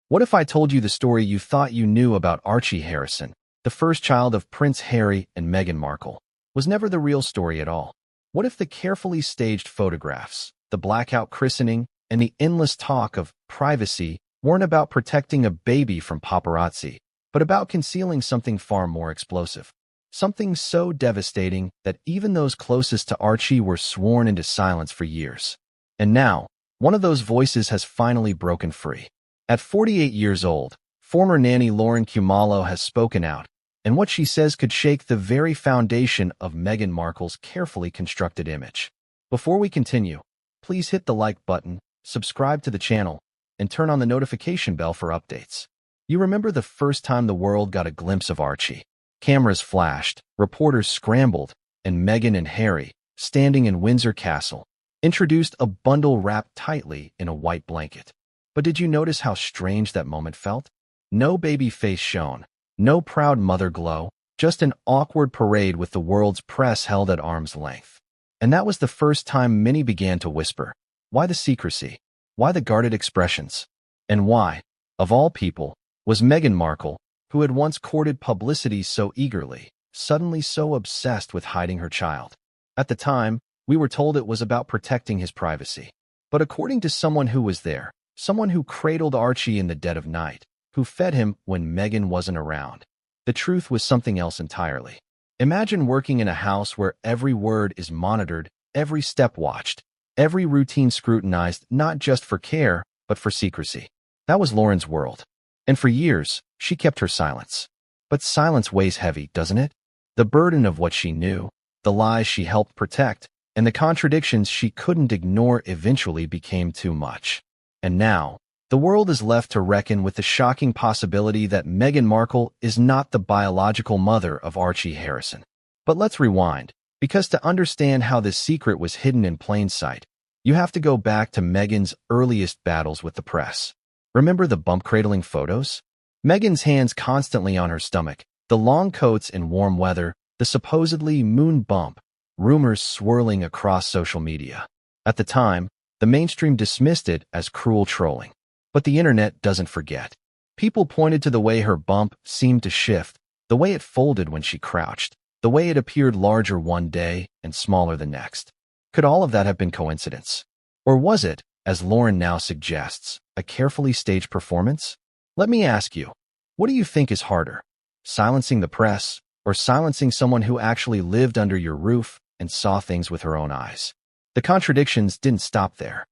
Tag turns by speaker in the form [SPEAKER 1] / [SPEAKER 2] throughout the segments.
[SPEAKER 1] What if I told you the story you thought you knew about Archie Harrison, the first child of Prince Harry and Meghan Markle, was never the real story at all? What if the carefully staged photographs, the blackout christening, and the endless talk of privacy weren't about protecting a baby from paparazzi, but about concealing something far more explosive? Something so devastating that even those closest to Archie were sworn into silence for years. And now, one of those voices has finally broken free. At 48 years old, former nanny Lauren Kumalo has spoken out, and what she says could shake the very foundation of Meghan Markle's carefully constructed image. Before we continue, please hit the like button, subscribe to the channel, and turn on the notification bell for updates. You remember the first time the world got a glimpse of Archie? Cameras flashed, reporters scrambled, and Meghan and Harry, standing in Windsor Castle, introduced a bundle wrapped tightly in a white blanket. But did you notice how strange that moment felt? No baby face shone, no proud mother glow, just an awkward parade with the world's press held at arm's length. And that was the first time many began to whisper, why the secrecy? Why the guarded expressions? And why, of all people, was Meghan Markle, who had once courted publicity so eagerly, suddenly so obsessed with hiding her child? At the time, we were told it was about protecting his privacy. But according to someone who was there, someone who cradled Archie in the dead of night, who fed him when Meghan wasn't around, the truth was something else entirely. Imagine working in a house where every word is monitored, every step watched, every routine scrutinized, not just for care, but for secrecy. That was Lauren's world. And for years, she kept her silence. But silence weighs heavy, doesn't it? The burden of what she knew, the lies she helped protect, and the contradictions she couldn't ignore eventually became too much. And now, the world is left to reckon with the shocking possibility that Meghan Markle is not the biological mother of Archie Harrison. But let's rewind, because to understand how this secret was hidden in plain sight, you have to go back to Meghan's earliest battles with the press. Remember the bump-cradling photos? Meghan's hands constantly on her stomach, the long coats in warm weather, the supposedly moon bump, rumors swirling across social media. At the time, the mainstream dismissed it as cruel trolling. But the internet doesn't forget. People pointed to the way her bump seemed to shift, the way it folded when she crouched, the way it appeared larger one day and smaller the next. Could all of that have been coincidence? Or was it, as Lauren now suggests, a carefully staged performance? Let me ask you, what do you think is harder? Silencing the press, or silencing someone who actually lived under your roof and saw things with her own eyes? The contradictions didn't stop there.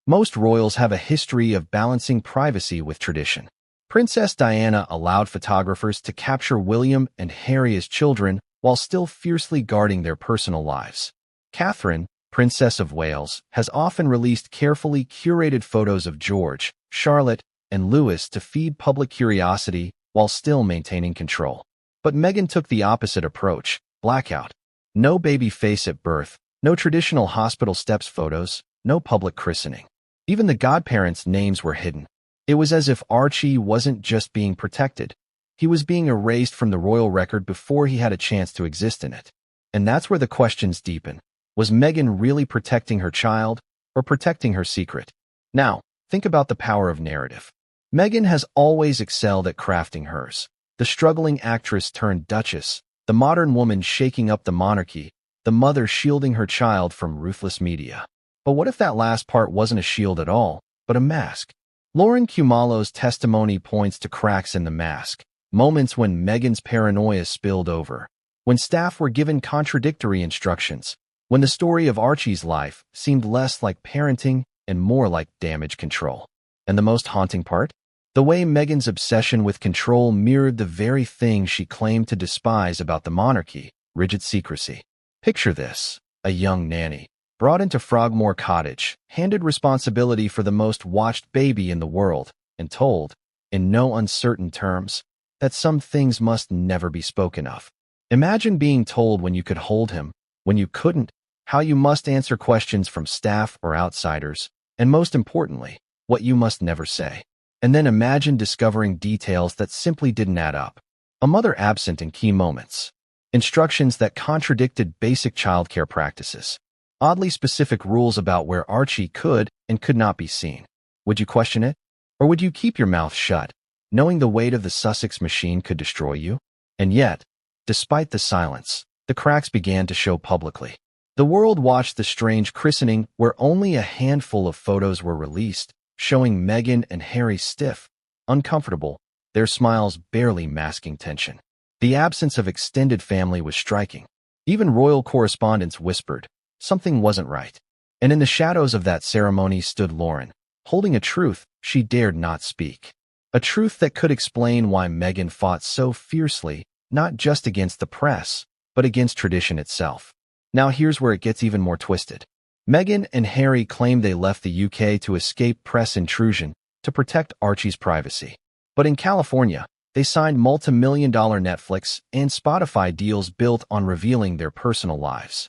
[SPEAKER 1] Most royals have a history of balancing privacy with tradition. Princess Diana allowed photographers to capture William and Harry as children while still fiercely guarding their personal lives. Catherine, Princess of Wales, has often released carefully curated photos of George, Charlotte, and Louis to feed public curiosity while still maintaining control. But Meghan took the opposite approach, blackout. No baby face at birth, no traditional hospital steps photos, no public christening. Even the godparents' names were hidden. It was as if Archie wasn't just being protected. He was being erased from the royal record before he had a chance to exist in it. And that's where the questions deepen. Was Meghan really protecting her child or protecting her secret? Now, think about the power of narrative. Meghan has always excelled at crafting hers. The struggling actress turned duchess, the modern woman shaking up the monarchy, the mother shielding her child from ruthless media. But what if that last part wasn't a shield at all, but a mask? Lauren Kumalo's testimony points to cracks in the mask, moments when Meghan's paranoia spilled over, when staff were given contradictory instructions, when the story of Archie's life seemed less like parenting and more like damage control. And the most haunting part? The way Meghan's obsession with control mirrored the very thing she claimed to despise about the monarchy, rigid secrecy. Picture this, a young nanny, brought into Frogmore Cottage, handed responsibility for the most watched baby in the world, and told, in no uncertain terms, that some things must never be spoken of. Imagine being told when you could hold him, when you couldn't, how you must answer questions from staff or outsiders, and most importantly, what you must never say. And then imagine discovering details that simply didn't add up. A mother absent in key moments. Instructions that contradicted basic childcare practices. Oddly specific rules about where Archie could and could not be seen. Would you question it? Or would you keep your mouth shut, knowing the weight of the Sussex machine could destroy you? And yet, despite the silence, the cracks began to show publicly. The world watched the strange christening where only a handful of photos were released, showing Meghan and Harry stiff, uncomfortable, their smiles barely masking tension. The absence of extended family was striking. Even royal correspondents whispered something wasn't right. And in the shadows of that ceremony stood Lauren, holding a truth she dared not speak. A truth that could explain why Meghan fought so fiercely, not just against the press, but against tradition itself. Now here's where it gets even more twisted. Meghan and Harry claim they left the UK to escape press intrusion to protect Archie's privacy. But in California, they signed multi-million-dollar Netflix and Spotify deals built on revealing their personal lives.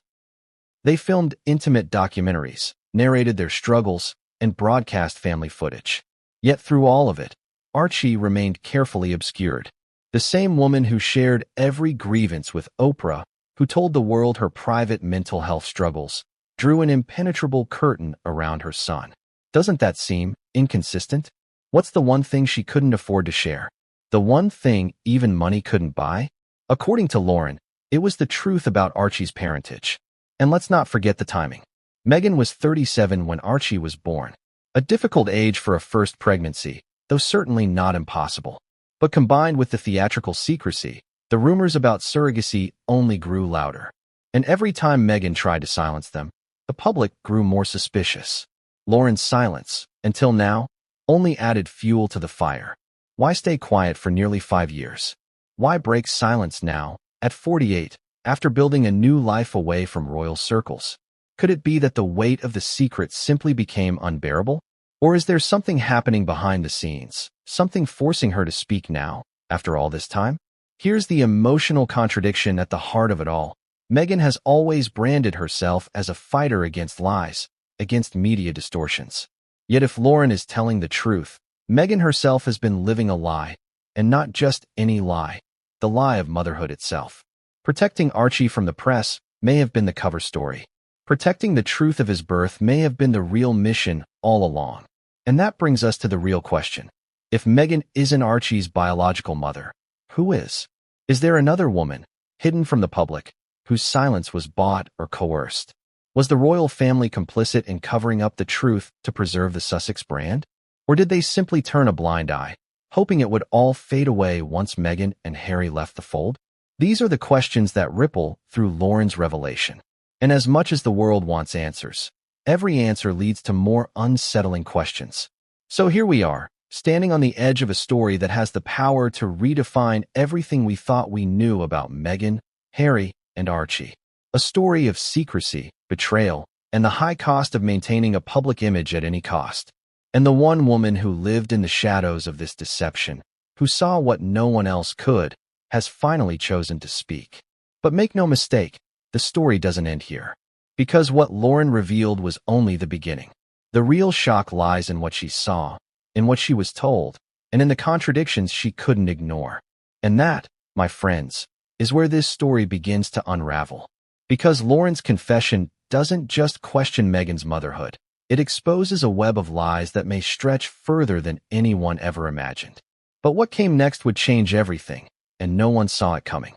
[SPEAKER 1] They filmed intimate documentaries, narrated their struggles, and broadcast family footage. Yet through all of it, Archie remained carefully obscured. The same woman who shared every grievance with Oprah, who told the world her private mental health struggles, drew an impenetrable curtain around her son. Doesn't that seem inconsistent? What's the one thing she couldn't afford to share? The one thing even money couldn't buy? According to Lauren, it was the truth about Archie's parentage. And let's not forget the timing. Meghan was 37 when Archie was born. A difficult age for a first pregnancy, though certainly not impossible. But combined with the theatrical secrecy, the rumors about surrogacy only grew louder. And every time Meghan tried to silence them, the public grew more suspicious. Lauren's silence, until now, only added fuel to the fire. Why stay quiet for nearly 5 years? Why break silence now, at 48, after building a new life away from royal circles? Could it be that the weight of the secret simply became unbearable? Or is there something happening behind the scenes, something forcing her to speak now, after all this time? Here's the emotional contradiction at the heart of it all. Meghan has always branded herself as a fighter against lies, against media distortions. Yet if Lauren is telling the truth, Meghan herself has been living a lie, and not just any lie, the lie of motherhood itself. Protecting Archie from the press may have been the cover story. Protecting the truth of his birth may have been the real mission all along. And that brings us to the real question. If Meghan isn't Archie's biological mother, who is? Is there another woman, hidden from the public, whose silence was bought or coerced? Was the royal family complicit in covering up the truth to preserve the Sussex brand? Or did they simply turn a blind eye, hoping it would all fade away once Meghan and Harry left the fold? These are the questions that ripple through Lauren's revelation. And as much as the world wants answers, every answer leads to more unsettling questions. So here we are, standing on the edge of a story that has the power to redefine everything we thought we knew about Meghan, Harry, and Archie. A story of secrecy, betrayal, and the high cost of maintaining a public image at any cost. And the one woman who lived in the shadows of this deception, who saw what no one else could, has finally chosen to speak. But make no mistake, the story doesn't end here. Because what Lauren revealed was only the beginning. The real shock lies in what she saw, in what she was told, and in the contradictions she couldn't ignore. And that, my friends, is where this story begins to unravel. Because Lauren's confession doesn't just question Meghan's motherhood. It exposes a web of lies that may stretch further than anyone ever imagined. But what came next would change everything, and no one saw it coming.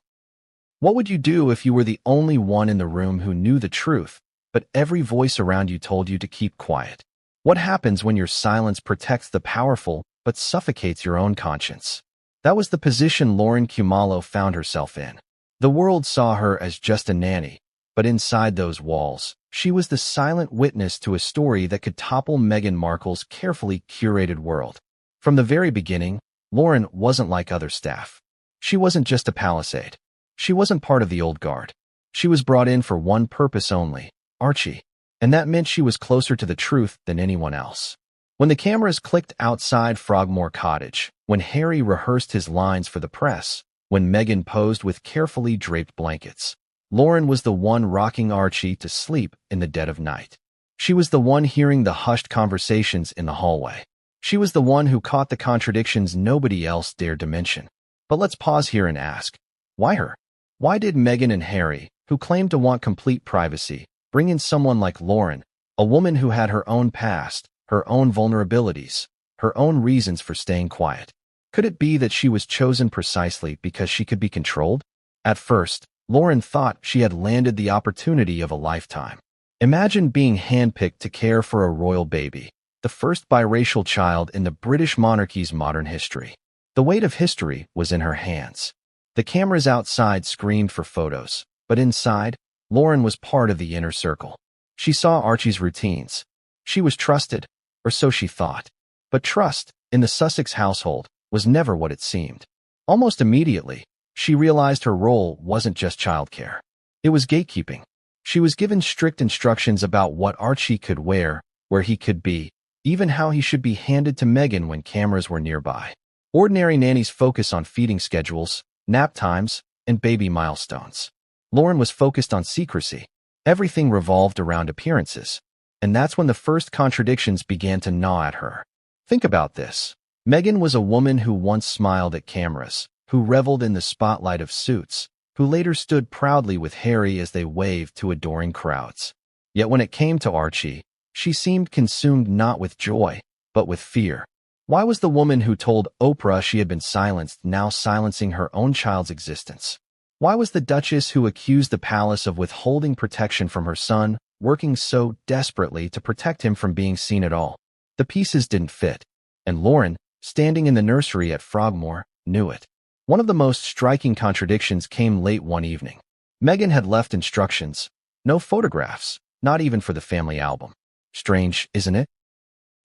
[SPEAKER 1] What would you do if you were the only one in the room who knew the truth, but every voice around you told you to keep quiet? What happens when your silence protects the powerful but suffocates your own conscience? That was the position Lauren Khumalo found herself in. The world saw her as just a nanny, but inside those walls, she was the silent witness to a story that could topple Meghan Markle's carefully curated world. From the very beginning, Lauren wasn't like other staff. She wasn't just a palisade. She wasn't part of the old guard. She was brought in for one purpose only, Archie. And that meant she was closer to the truth than anyone else. When the cameras clicked outside Frogmore Cottage, when Harry rehearsed his lines for the press, when Meghan posed with carefully draped blankets, Lauren was the one rocking Archie to sleep in the dead of night. She was the one hearing the hushed conversations in the hallway. She was the one who caught the contradictions nobody else dared to mention. But let's pause here and ask, why her? Why did Meghan and Harry, who claimed to want complete privacy, bring in someone like Lauren, a woman who had her own past, her own vulnerabilities, her own reasons for staying quiet. Could it be that she was chosen precisely because she could be controlled? At first, Lauren thought she had landed the opportunity of a lifetime. Imagine being handpicked to care for a royal baby, the first biracial child in the British monarchy's modern history. The weight of history was in her hands. The cameras outside screamed for photos, but inside, Lauren was part of the inner circle. She saw Archie's routines. She was trusted, or so she thought. But trust, in the Sussex household, was never what it seemed. Almost immediately, she realized her role wasn't just childcare. It was gatekeeping. She was given strict instructions about what Archie could wear, where he could be, even how he should be handed to Meghan when cameras were nearby. Ordinary nannies focus on feeding schedules, nap times, and baby milestones. Lauren was focused on secrecy. Everything revolved around appearances. And that's when the first contradictions began to gnaw at her. Think about this. Meghan was a woman who once smiled at cameras, who reveled in the spotlight of suits, who later stood proudly with Harry as they waved to adoring crowds. Yet when it came to Archie, she seemed consumed not with joy, but with fear. Why was the woman who told Oprah she had been silenced now silencing her own child's existence? Why was the Duchess who accused the palace of withholding protection from her son working so desperately to protect him from being seen at all? The pieces didn't fit, and Lauren, standing in the nursery at Frogmore, knew it. One of the most striking contradictions came late one evening. Meghan had left instructions, no photographs, not even for the family album. Strange, isn't it?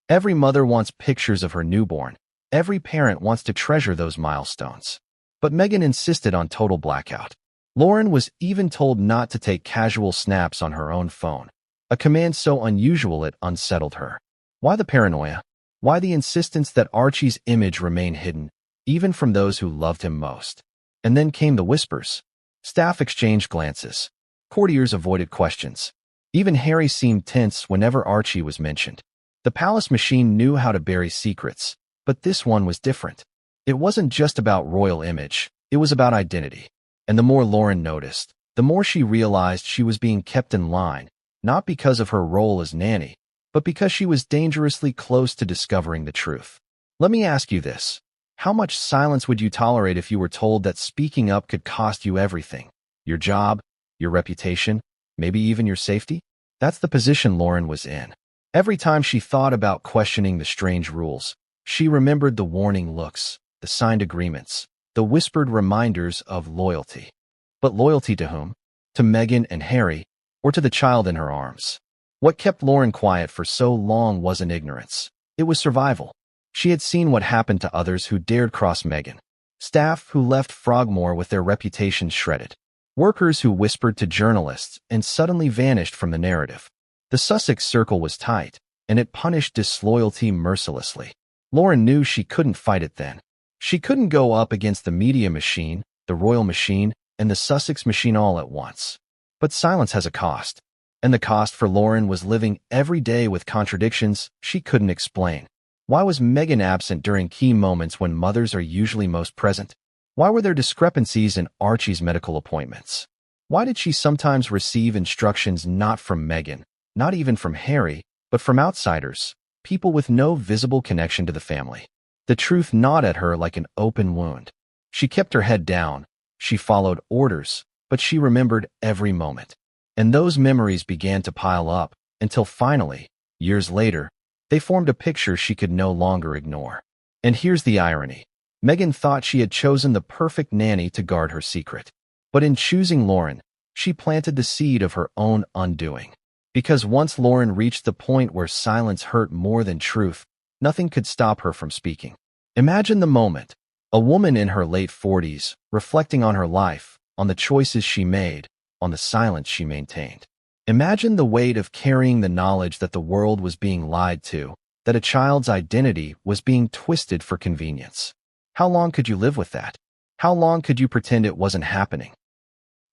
[SPEAKER 1] Every mother wants pictures of her newborn. Every parent wants to treasure those milestones. But Meghan insisted on total blackout. Lauren was even told not to take casual snaps on her own phone, a command so unusual it unsettled her. Why the paranoia? Why the insistence that Archie's image remain hidden, even from those who loved him most? And then came the whispers. Staff exchanged glances. Courtiers avoided questions. Even Harry seemed tense whenever Archie was mentioned. The palace machine knew how to bury secrets, but this one was different. It wasn't just about royal image, it was about identity. And the more Lauren noticed, the more she realized she was being kept in line, not because of her role as nanny, but because she was dangerously close to discovering the truth. Let me ask you this. How much silence would you tolerate if you were told that speaking up could cost you everything? Your job, your reputation, maybe even your safety? That's the position Lauren was in. Every time she thought about questioning the strange rules, she remembered the warning looks, the signed agreements, the whispered reminders of loyalty. But loyalty to whom? To Meghan and Harry, or to the child in her arms? What kept Lauren quiet for so long wasn't ignorance. It was survival. She had seen what happened to others who dared cross Meghan. Staff who left Frogmore with their reputations shredded. Workers who whispered to journalists and suddenly vanished from the narrative. The Sussex circle was tight, and it punished disloyalty mercilessly. Lauren knew she couldn't fight it then. She couldn't go up against the media machine, the royal machine, and the Sussex machine all at once. But silence has a cost, and the cost for Lauren was living every day with contradictions she couldn't explain. Why was Meghan absent during key moments when mothers are usually most present? Why were there discrepancies in Archie's medical appointments? Why did she sometimes receive instructions not from Meghan, not even from Harry, but from outsiders, people with no visible connection to the family? The truth gnawed at her like an open wound. She kept her head down. She followed orders, but she remembered every moment. And those memories began to pile up until finally, years later, they formed a picture she could no longer ignore. And here's the irony. Meghan thought she had chosen the perfect nanny to guard her secret. But in choosing Lauren, she planted the seed of her own undoing. Because once Lauren reached the point where silence hurt more than truth, nothing could stop her from speaking. Imagine the moment. A woman in her late 40s, reflecting on her life, on the choices she made, on the silence she maintained. Imagine the weight of carrying the knowledge that the world was being lied to, that a child's identity was being twisted for convenience. How long could you live with that? How long could you pretend it wasn't happening?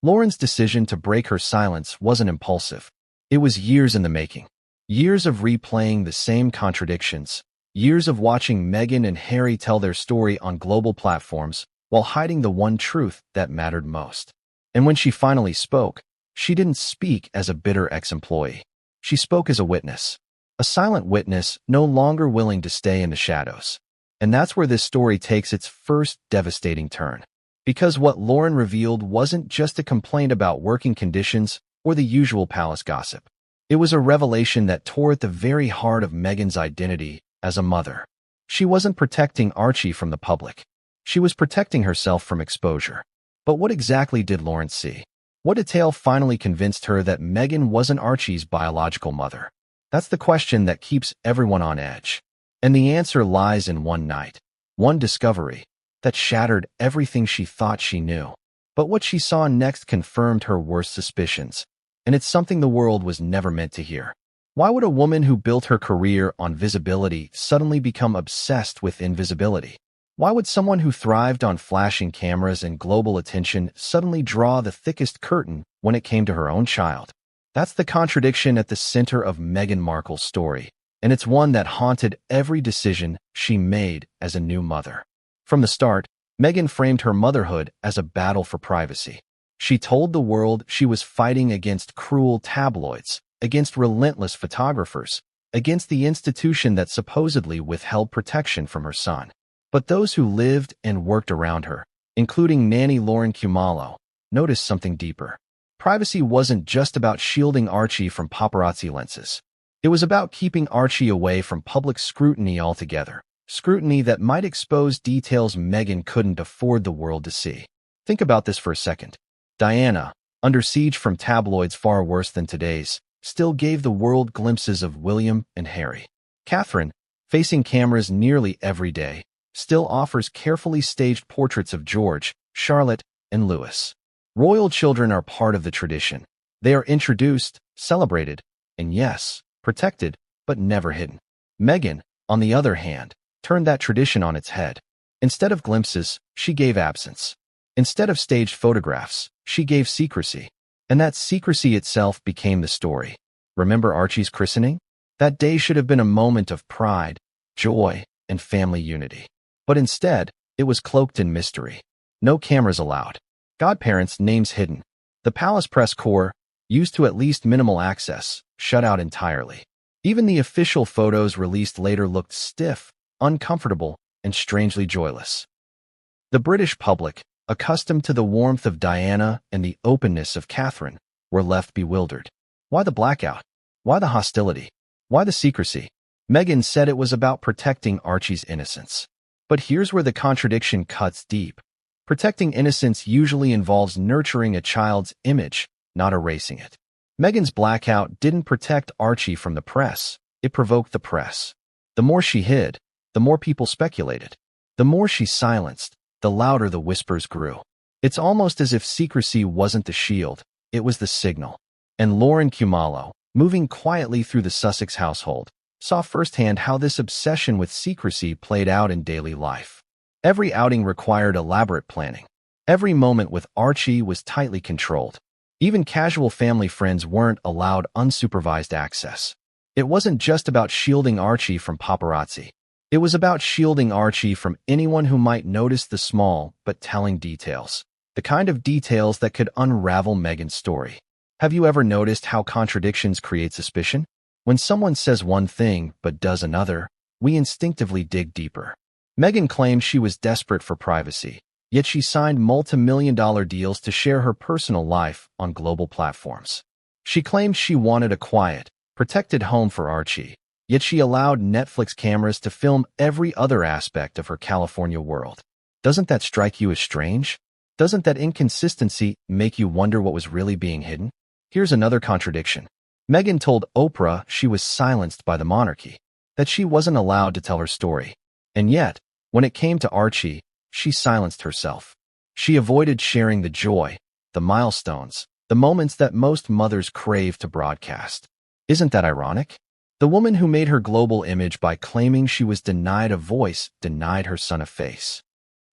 [SPEAKER 1] Lauren's decision to break her silence wasn't impulsive. It was years in the making. Years of replaying the same contradictions. Years of watching Meghan and Harry tell their story on global platforms while hiding the one truth that mattered most. And when she finally spoke, she didn't speak as a bitter ex-employee. She spoke as a witness. a silent witness no longer willing to stay in the shadows. And that's where this story takes its first devastating turn. Because what Lauren revealed wasn't just a complaint about working conditions or the usual palace gossip. It was a revelation that tore at the very heart of Meghan's identity as a mother. She wasn't protecting Archie from the public. She was protecting herself from exposure. But what exactly did Lauren see? What detail finally convinced her that Meghan wasn't Archie's biological mother? That's the question that keeps everyone on edge. And the answer lies in one night, one discovery, that shattered everything she thought she knew. But what she saw next confirmed her worst suspicions, and it's something the world was never meant to hear. Why would a woman who built her career on visibility suddenly become obsessed with invisibility? Why would someone who thrived on flashing cameras and global attention suddenly draw the thickest curtain when it came to her own child? That's the contradiction at the center of Meghan Markle's story, and it's one that haunted every decision she made as a new mother. From the start, Meghan framed her motherhood as a battle for privacy. She told the world she was fighting against cruel tabloids, against relentless photographers, against the institution that supposedly withheld protection from her son. But those who lived and worked around her, including Nanny Lauren Kumalo, noticed something deeper. Privacy wasn't just about shielding Archie from paparazzi lenses. It was about keeping Archie away from public scrutiny altogether, scrutiny that might expose details Meghan couldn't afford the world to see. Think about this for a second. Diana, under siege from tabloids far worse than today's, still gave the world glimpses of William and Harry. Catherine, facing cameras nearly every day, still offers carefully staged portraits of George, Charlotte, and Louis. Royal children are part of the tradition. They are introduced, celebrated, and yes, protected, but never hidden. Meghan, on the other hand, turned that tradition on its head. Instead of glimpses, she gave absence. Instead of staged photographs, she gave secrecy. And that secrecy itself became the story. Remember Archie's christening? That day should have been a moment of pride, joy, and family unity. But instead, it was cloaked in mystery. No cameras allowed. Godparents' names hidden. The palace press corps, used to at least minimal access, shut out entirely. Even the official photos released later looked stiff, uncomfortable, and strangely joyless. The British public, accustomed to the warmth of Diana and the openness of Catherine, were left bewildered. Why the blackout? Why the hostility? Why the secrecy? Meghan said it was about protecting Archie's innocence. But here's where the contradiction cuts deep. Protecting innocence usually involves nurturing a child's image, not erasing it. Meghan's blackout didn't protect Archie from the press. It provoked the press. The more she hid, the more people speculated. The more she silenced, the louder the whispers grew. It's almost as if secrecy wasn't the shield, it was the signal. And Lauren Kumalo, moving quietly through the Sussex household, saw firsthand how this obsession with secrecy played out in daily life. Every outing required elaborate planning. Every moment with Archie was tightly controlled. Even casual family friends weren't allowed unsupervised access. It wasn't just about shielding Archie from paparazzi. It was about shielding Archie from anyone who might notice the small but telling details. The kind of details that could unravel Meghan's story. Have you ever noticed how contradictions create suspicion? When someone says one thing but does another, we instinctively dig deeper. Meghan claimed she was desperate for privacy, yet she signed multi-million-dollar deals to share her personal life on global platforms. She claimed she wanted a quiet, protected home for Archie, yet she allowed Netflix cameras to film every other aspect of her California world. Doesn't that strike you as strange? Doesn't that inconsistency make you wonder what was really being hidden? Here's another contradiction. Meghan told Oprah she was silenced by the monarchy, that she wasn't allowed to tell her story. And yet, when it came to Archie, she silenced herself. She avoided sharing the joy, the milestones, the moments that most mothers crave to broadcast. Isn't that ironic? The woman who made her global image by claiming she was denied a voice denied her son a face.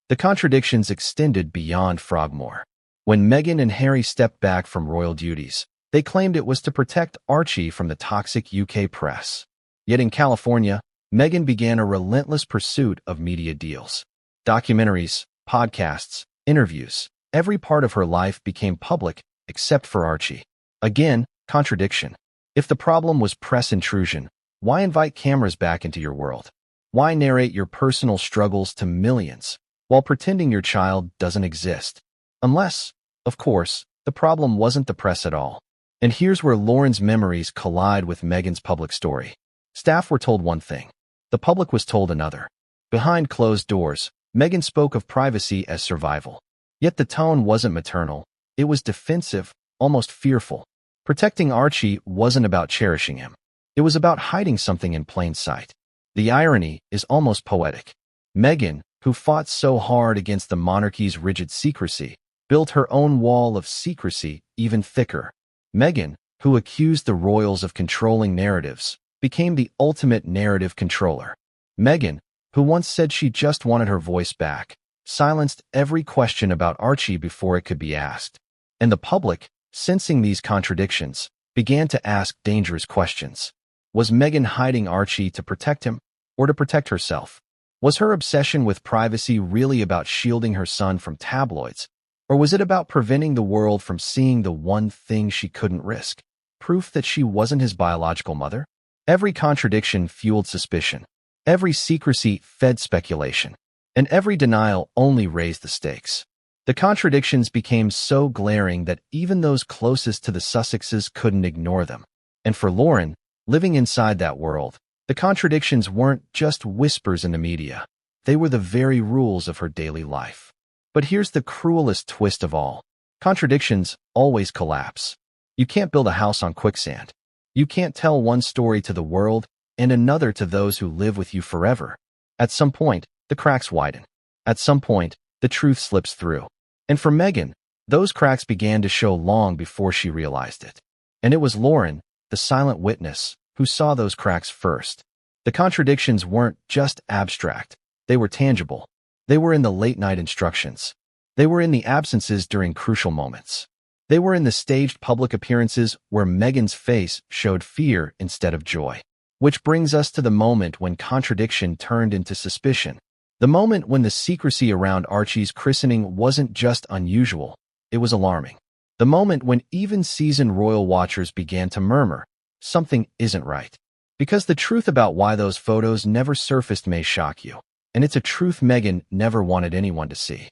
[SPEAKER 1] The contradictions extended beyond Frogmore. When Meghan and Harry stepped back from royal duties, they claimed it was to protect Archie from the toxic UK press. Yet in California, Meghan began a relentless pursuit of media deals. Documentaries, podcasts, interviews, every part of her life became public except for Archie. Again, contradiction. If the problem was press intrusion, Why invite cameras back into your world? Why narrate your personal struggles to millions while pretending your child doesn't exist? Unless, of course, the problem wasn't the press at all. And here's where Lauren's memories collide with Meghan's public story. Staff were told one thing. The public was told another. Behind closed doors, Meghan spoke of privacy as survival. Yet the tone wasn't maternal. It was defensive, almost fearful. Protecting Archie wasn't about cherishing him. It was about hiding something in plain sight. The irony is almost poetic. Meghan, who fought so hard against the monarchy's rigid secrecy, built her own wall of secrecy even thicker. Meghan, who accused the royals of controlling narratives, became the ultimate narrative controller. Meghan, who once said she just wanted her voice back, silenced every question about Archie before it could be asked. And the public, sensing these contradictions, began to ask dangerous questions. Was Meghan hiding Archie to protect him, or to protect herself? Was her obsession with privacy really about shielding her son from tabloids, or was it about preventing the world from seeing the one thing she couldn't risk? Proof that she wasn't his biological mother? Every contradiction fueled suspicion. Every secrecy fed speculation. And every denial only raised the stakes. The contradictions became so glaring that even those closest to the Sussexes couldn't ignore them. And for Lauren, living inside that world, the contradictions weren't just whispers in the media. They were the very rules of her daily life. But here's the cruelest twist of all. Contradictions always collapse. You can't build a house on quicksand. You can't tell one story to the world and another to those who live with you forever. At some point, the cracks widen. At some point, the truth slips through. And for Meghan, those cracks began to show long before she realized it. And it was Lauren, the silent witness, who saw those cracks first. The contradictions weren't just abstract. They were tangible. They were in the late-night instructions. They were in the absences during crucial moments. They were in the staged public appearances where Meghan's face showed fear instead of joy. Which brings us to the moment when contradiction turned into suspicion. The moment when the secrecy around Archie's christening wasn't just unusual, it was alarming. The moment when even seasoned royal watchers began to murmur, something isn't right. Because the truth about why those photos never surfaced may shock you. And it's a truth Meghan never wanted anyone to see.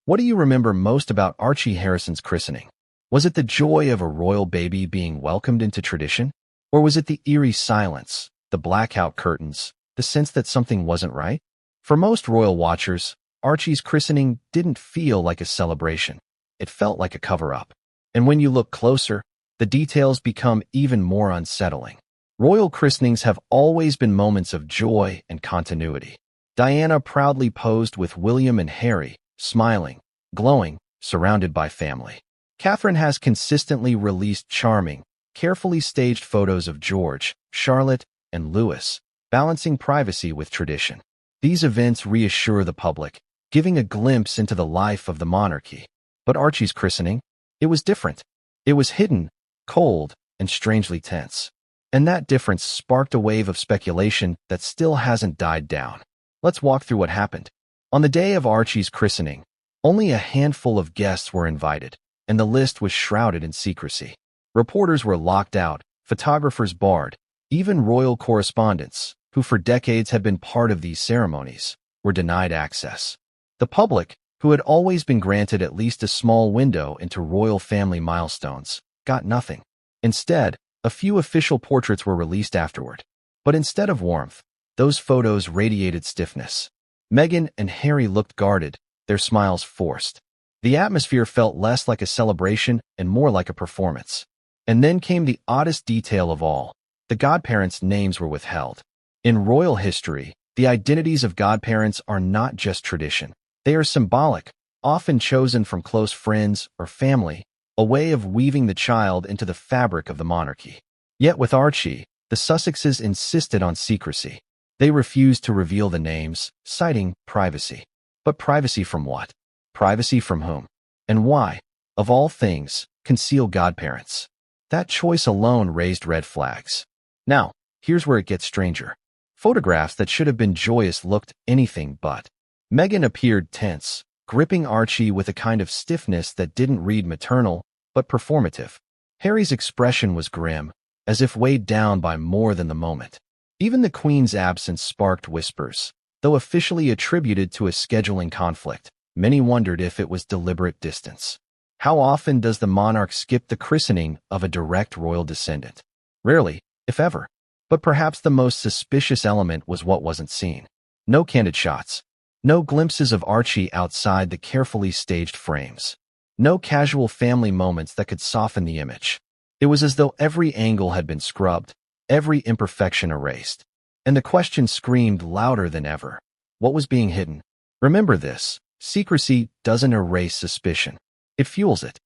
[SPEAKER 1] What do you remember most about Archie Harrison's christening? Was it the joy of a royal baby being welcomed into tradition? Or was it the eerie silence, the blackout curtains, the sense that something wasn't right? For most royal watchers, Archie's christening didn't feel like a celebration. It felt like a cover-up. And when you look closer, the details become even more unsettling. Royal christenings have always been moments of joy and continuity. Diana proudly posed with William and Harry, smiling, glowing, surrounded by family. Catherine has consistently released charming, carefully staged photos of George, Charlotte, and Louis, balancing privacy with tradition. These events reassure the public, giving a glimpse into the life of the monarchy. But Archie's christening? It was different. It was hidden, cold, and strangely tense. And that difference sparked a wave of speculation that still hasn't died down. Let's walk through what happened. On the day of Archie's christening, only a handful of guests were invited, and the list was shrouded in secrecy. Reporters were locked out, photographers barred, even royal correspondents, who for decades had been part of these ceremonies, were denied access. The public, who had always been granted at least a small window into royal family milestones, got nothing. Instead, a few official portraits were released afterward. But instead of warmth, those photos radiated stiffness. Meghan and Harry looked guarded, their smiles forced. The atmosphere felt less like a celebration and more like a performance. And then came the oddest detail of all. The godparents' names were withheld. In royal history, the identities of godparents are not just tradition. They are symbolic, often chosen from close friends or family, a way of weaving the child into the fabric of the monarchy. Yet with Archie, the Sussexes insisted on secrecy. They refused to reveal the names, citing privacy. But privacy from what? Privacy from whom? And why, of all things, conceal godparents? That choice alone raised red flags. Now, here's where it gets stranger. Photographs that should have been joyous looked anything but. Meghan appeared tense, gripping Archie with a kind of stiffness that didn't read maternal, but performative. Harry's expression was grim, as if weighed down by more than the moment. Even the Queen's absence sparked whispers. Though officially attributed to a scheduling conflict, many wondered if it was deliberate distance. How often does the monarch skip the christening of a direct royal descendant? Rarely, if ever. But perhaps the most suspicious element was what wasn't seen. No candid shots. No glimpses of Archie outside the carefully staged frames. No casual family moments that could soften the image. It was as though every angle had been scrubbed, every imperfection erased. And the question screamed louder than ever. What was being hidden? Remember this: secrecy doesn't erase suspicion. It fuels it.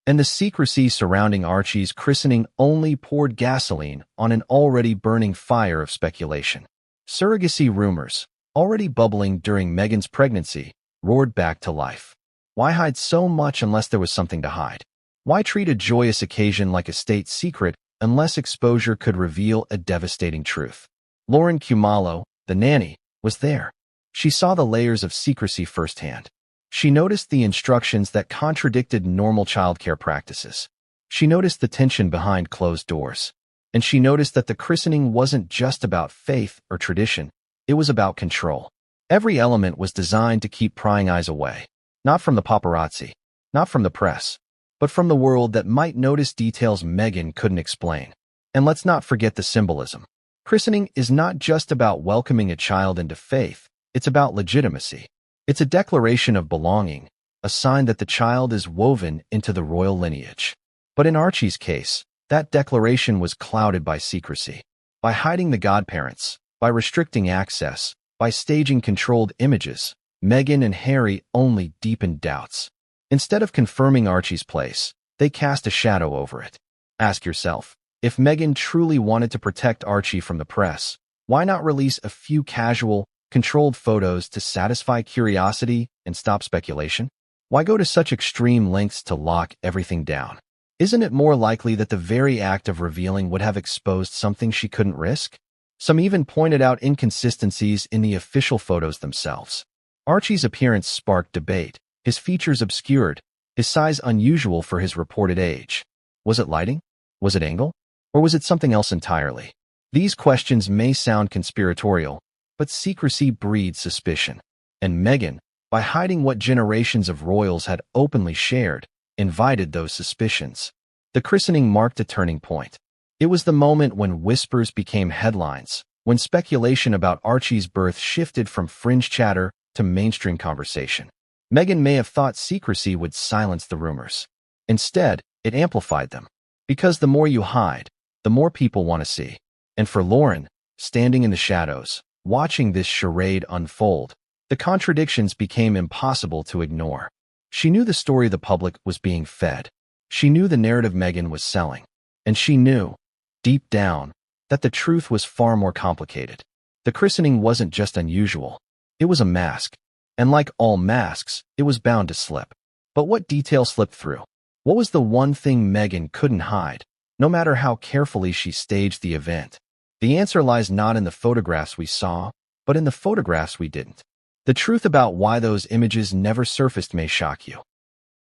[SPEAKER 1] And the secrecy surrounding Archie's christening only poured gasoline on an already burning fire of speculation. Surrogacy rumors, already bubbling during Meghan's pregnancy, roared back to life. Why hide so much unless there was something to hide? Why treat a joyous occasion like a state secret unless exposure could reveal a devastating truth? Lauren Kumalo, the nanny, was there. She saw the layers of secrecy firsthand. She noticed the instructions that contradicted normal childcare practices. She noticed the tension behind closed doors. And she noticed that the christening wasn't just about faith or tradition, it was about control. Every element was designed to keep prying eyes away. Not from the paparazzi, not from the press, but from the world that might notice details Meghan couldn't explain. And let's not forget the symbolism. Christening is not just about welcoming a child into faith, it's about legitimacy. It's a declaration of belonging, a sign that the child is woven into the royal lineage. But in Archie's case, that declaration was clouded by secrecy. By hiding the godparents, by restricting access, by staging controlled images, Meghan and Harry only deepened doubts. Instead of confirming Archie's place, they cast a shadow over it. Ask yourself, if Meghan truly wanted to protect Archie from the press, why not release a few casual, controlled photos to satisfy curiosity and stop speculation? Why go to such extreme lengths to lock everything down? Isn't it more likely that the very act of revealing would have exposed something she couldn't risk? Some even pointed out inconsistencies in the official photos themselves. Archie's appearance sparked debate, his features obscured, his size unusual for his reported age. Was it lighting? Was it angle? Or was it something else entirely? These questions may sound conspiratorial, but secrecy breeds suspicion. And Meghan, by hiding what generations of royals had openly shared, invited those suspicions. The christening marked a turning point. It was the moment when whispers became headlines, when speculation about Archie's birth shifted from fringe chatter to mainstream conversation. Meghan may have thought secrecy would silence the rumors. Instead, it amplified them. Because the more you hide, the more people want to see. And for Lauren, standing in the shadows, watching this charade unfold, the contradictions became impossible to ignore. She knew the story the public was being fed. She knew the narrative Meghan was selling. And she knew, deep down, that the truth was far more complicated. The christening wasn't just unusual. It was a mask. And like all masks, it was bound to slip. But what detail slipped through? What was the one thing Meghan couldn't hide, no matter how carefully she staged the event? The answer lies not in the photographs we saw, but in the photographs we didn't. The truth about why those images never surfaced may shock you.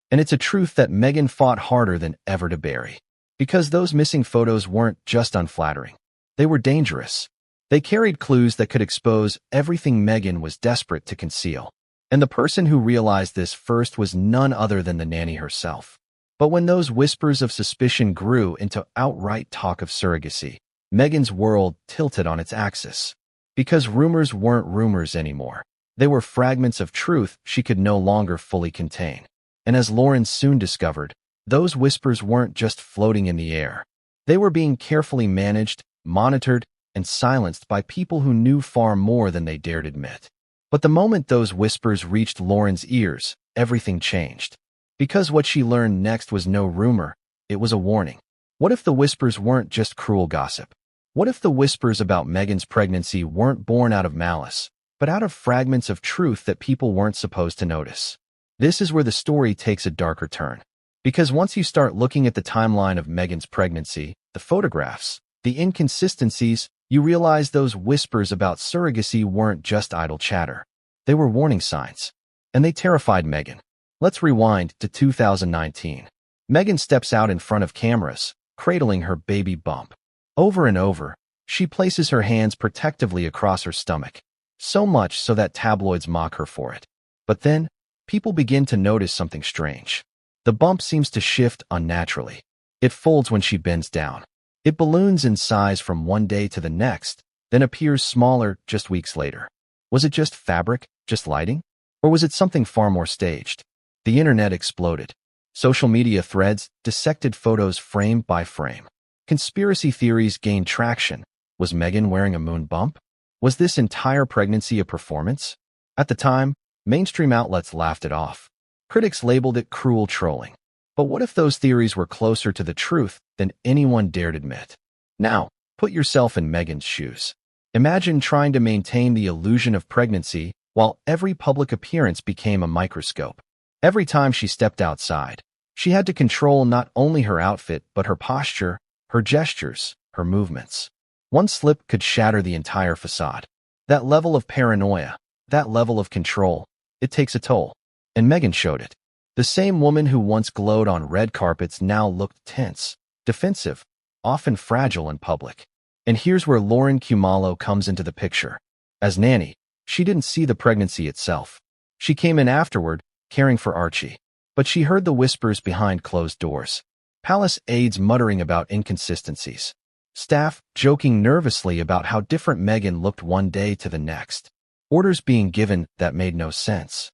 [SPEAKER 1] And it's a truth that Meghan fought harder than ever to bury. Because those missing photos weren't just unflattering. They were dangerous. They carried clues that could expose everything Meghan was desperate to conceal. And the person who realized this first was none other than the nanny herself. But when those whispers of suspicion grew into outright talk of surrogacy, Meghan's world tilted on its axis. Because rumors weren't rumors anymore. They were fragments of truth she could no longer fully contain. And as Lauren soon discovered, those whispers weren't just floating in the air. They were being carefully managed, monitored, and silenced by people who knew far more than they dared admit. But the moment those whispers reached Lauren's ears, everything changed. Because what she learned next was no rumor, it was a warning. What if the whispers weren't just cruel gossip? What if the whispers about Meghan's pregnancy weren't born out of malice, but out of fragments of truth that people weren't supposed to notice? This is where the story takes a darker turn. Because once you start looking at the timeline of Meghan's pregnancy, the photographs, the inconsistencies, you realize those whispers about surrogacy weren't just idle chatter. They were warning signs. And they terrified Meghan. Let's rewind to 2019. Meghan steps out in front of cameras, cradling her baby bump. Over and over, She places her hands protectively across her stomach, so much so that tabloids mock her for it. But then, people begin to notice something strange. The bump seems to shift unnaturally. It folds when she bends down. It balloons in size from one day to the next, then appears smaller just weeks later. Was it just fabric, just lighting? Or was it something far more staged? The internet exploded. Social media threads dissected photos frame by frame. Conspiracy theories gained traction. Was Meghan wearing a moon bump? Was this entire pregnancy a performance? At the time, mainstream outlets laughed it off. Critics labeled it cruel trolling. But what if those theories were closer to the truth than anyone dared admit? Now, put yourself in Meghan's shoes. Imagine trying to maintain the illusion of pregnancy while every public appearance became a microscope. Every time she stepped outside, she had to control not only her outfit but her posture, her gestures, her movements. One slip could shatter the entire facade. That level of paranoia, that level of control, it takes a toll. And Meghan showed it. The same woman who once glowed on red carpets now looked tense, defensive, often fragile in public. And here's where Lauren Kumalo comes into the picture. As Nanny, she didn't see the pregnancy itself. She came in afterward, caring for Archie. But she heard the whispers behind closed doors. Palace aides muttering about inconsistencies. Staff joking nervously about how different Meghan looked one day to the next. Orders being given that made no sense.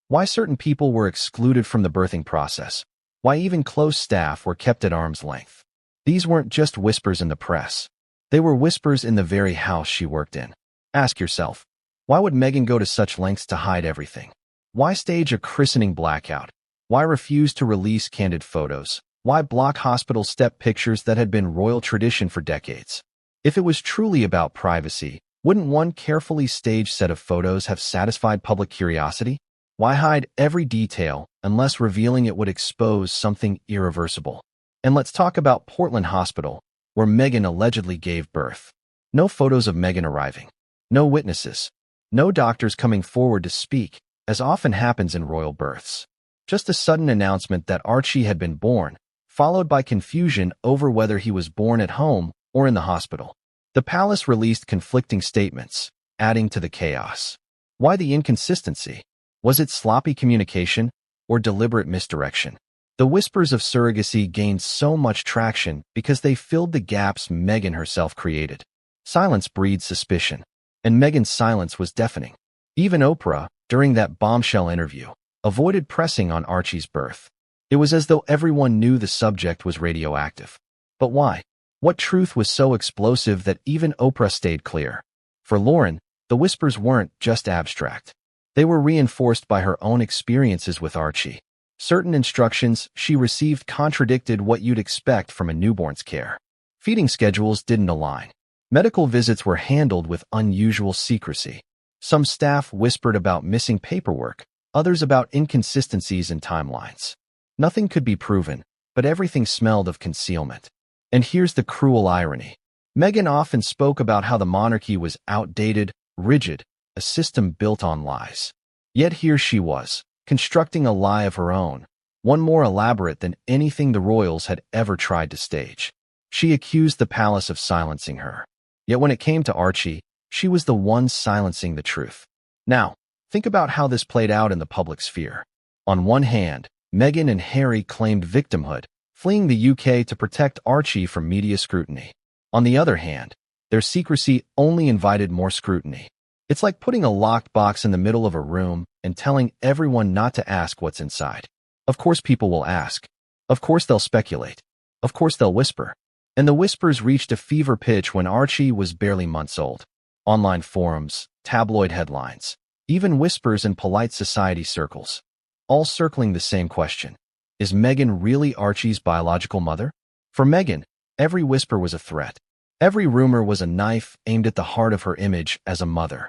[SPEAKER 1] Why certain people were excluded from the birthing process. Why even close staff were kept at arm's length. These weren't just whispers in the press. They were whispers in the very house she worked in. Ask yourself, why would Meghan go to such lengths to hide everything? Why stage a christening blackout? Why refuse to release candid photos? Why block hospital step pictures that had been royal tradition for decades? If it was truly about privacy, wouldn't one carefully staged set of photos have satisfied public curiosity? Why hide every detail unless revealing it would expose something irreversible? And let's talk about Portland Hospital, where Meghan allegedly gave birth. No photos of Meghan arriving. No witnesses. No doctors coming forward to speak, as often happens in royal births. Just a sudden announcement that Archie had been born, followed by confusion over whether he was born at home or in the hospital. The palace released conflicting statements, adding to the chaos. Why the inconsistency? Was it sloppy communication or deliberate misdirection? The whispers of surrogacy gained so much traction because they filled the gaps Meghan herself created. Silence breeds suspicion, and Meghan's silence was deafening. Even Oprah, during that bombshell interview, avoided pressing on Archie's birth. It was as though everyone knew the subject was radioactive. But why? What truth was so explosive that even Oprah stayed clear? For Lauren, the whispers weren't just abstract. They were reinforced by her own experiences with Archie. Certain instructions she received contradicted what you'd expect from a newborn's care. Feeding schedules didn't align. Medical visits were handled with unusual secrecy. Some staff whispered about missing paperwork, others about inconsistencies in timelines. Nothing could be proven, but everything smelled of concealment. And here's the cruel irony. Meghan often spoke about how the monarchy was outdated, rigid, a system built on lies. Yet here she was, constructing a lie of her own, one more elaborate than anything the royals had ever tried to stage. She accused the palace of silencing her. Yet when it came to Archie, she was the one silencing the truth. Now, think about how this played out in the public sphere. On one hand, Meghan and Harry claimed victimhood, fleeing the UK to protect Archie from media scrutiny. On the other hand, their secrecy only invited more scrutiny. It's like putting a locked box in the middle of a room and telling everyone not to ask what's inside. Of course people will ask. Of course they'll speculate. Of course they'll whisper. And the whispers reached a fever pitch when Archie was barely months old. Online forums, tabloid headlines, even whispers in polite society circles, all circling the same question. Is Meghan really Archie's biological mother? For Meghan, every whisper was a threat. Every rumor was a knife aimed at the heart of her image as a mother.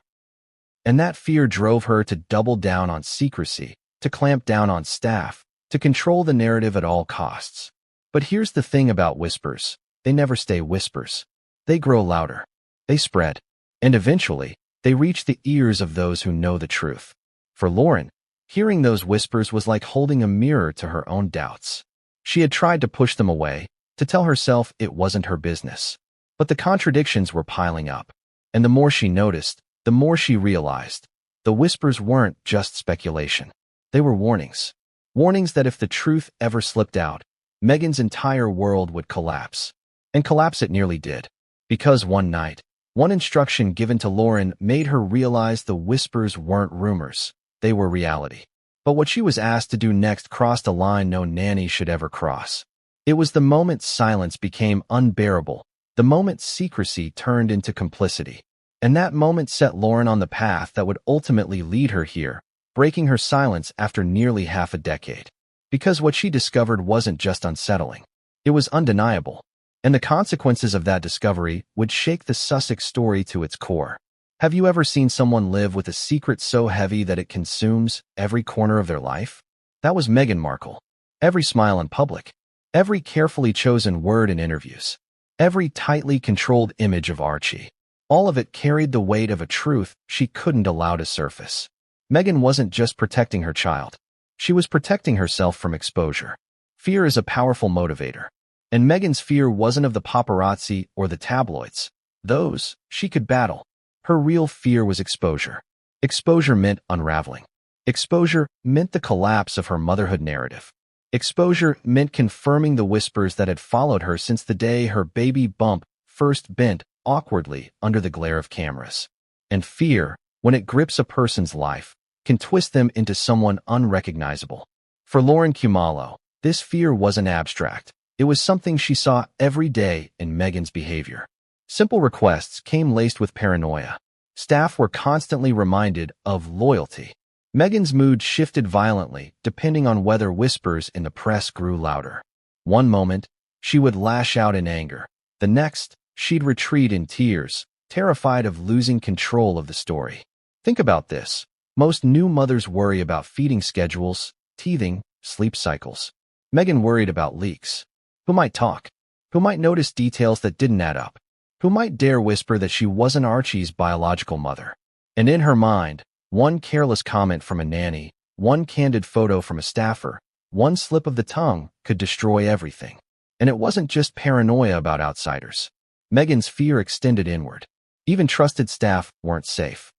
[SPEAKER 1] And that fear drove her to double down on secrecy, to clamp down on staff, to control the narrative at all costs. But here's the thing about whispers. They never stay whispers. They grow louder. They spread. And eventually, they reach the ears of those who know the truth. For Lauren, hearing those whispers was like holding a mirror to her own doubts. She had tried to push them away, to tell herself it wasn't her business. But the contradictions were piling up. And the more she noticed, the more she realized. The whispers weren't just speculation. They were warnings. Warnings that if the truth ever slipped out, Meghan's entire world would collapse. And collapse it nearly did. Because one night, one instruction given to Lauren made her realize the whispers weren't rumors. They were reality. But what she was asked to do next crossed a line no nanny should ever cross. It was the moment silence became unbearable, the moment secrecy turned into complicity. And that moment set Lauren on the path that would ultimately lead her here, breaking her silence after nearly half a decade. Because what she discovered wasn't just unsettling. It was undeniable. And the consequences of that discovery would shake the Sussex story to its core. Have you ever seen someone live with a secret so heavy that it consumes every corner of their life? That was Meghan Markle. Every smile in public, every carefully chosen word in interviews, every tightly controlled image of Archie. All of it carried the weight of a truth she couldn't allow to surface. Meghan wasn't just protecting her child. She was protecting herself from exposure. Fear is a powerful motivator. And Meghan's fear wasn't of the paparazzi or the tabloids. Those she could battle. Her real fear was exposure. Exposure meant unraveling. Exposure meant the collapse of her motherhood narrative. Exposure meant confirming the whispers that had followed her since the day her baby bump first bent awkwardly under the glare of cameras. And fear, when it grips a person's life, can twist them into someone unrecognizable. For Lauren Khumalo, this fear wasn't abstract. It was something she saw every day in Meghan's behavior. Simple requests came laced with paranoia. Staff were constantly reminded of loyalty. Meghan's mood shifted violently depending on whether whispers in the press grew louder. One moment, she would lash out in anger. The next, she'd retreat in tears, terrified of losing control of the story. Think about this. Most new mothers worry about feeding schedules, teething, sleep cycles. Meghan worried about leaks. Who might talk? Who might notice details that didn't add up? Who might dare whisper that she wasn't Archie's biological mother? And in her mind, one careless comment from a nanny, one candid photo from a staffer, one slip of the tongue could destroy everything. And it wasn't just paranoia about outsiders. Meghan's fear extended inward. Even trusted staff weren't safe.